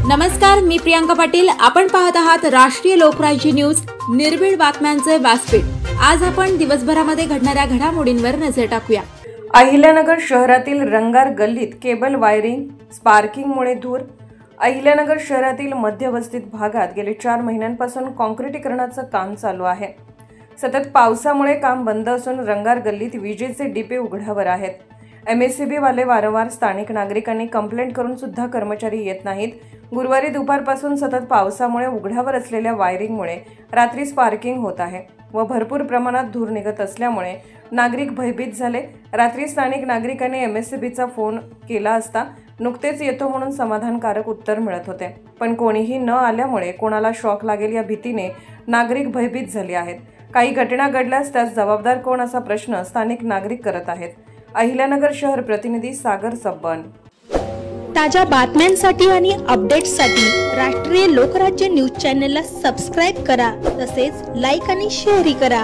नमस्कार, मी प्रियांका पाटील। आपण पाहत आहात राष्ट्रीय लोकराज्य न्यूज, निर्भीड बातम्यांचे व्यासपीठ। आज आपण दिवसभरामध्ये घडणाऱ्या घडामोडींवर नजर टाकूया। अहिल्यानगर शहरातील रंगार गल्लीत केबल वायरिंग स्पार्किंगमुळे धूर। अहिल्यानगर शहरातील मध्यवस्तीत भागात गेले 4 महिन्यांपासून काँक्रिटीकरणाचं काम चालू आहे। सतत पावसामुळे काम बंद असून रंगार गल्लीत विजेचे डिपे उघड्यावर आहेत। MSCB वाले वारंवार स्थानिक नागरिकांनी कंप्लेंट करून सुद्धा कर्मचारी येत नाहीत। गुरुवारी दुपारपासून सतत पावसामुळे उघड्यावर असलेल्या वायरिंगमुळे रात्री स्पार्किंग होत आहे व भरपूर प्रमाणात धूर निघत असल्यामुळे नागरिक भयभीत झाले। रात्री स्थानिक नागरिकांनी MSCBचा फोन केला असता नुकतेच येतो म्हणून समाधानकारक उत्तर मिळत होते, पण कोणीही न आल्यामुळे कोणाला शॉक लागेल या भीतीने नागरिक भयभीत झाले आहेत। काही घटना घडल्यास त्यास जबाबदार कोण असा प्रश्न स्थानिक नागरिक करत आहेत। अहिल्यानगर शहर प्रतिनिधी सागर सब्बन। ताज्या बातम्यांसाठी आणि अपडेट्ससाठी राष्ट्रीय लोकराज्य न्यूज चॅनलला सबस्क्राइब करा, तसेच लाईक आणि शेअरही करा।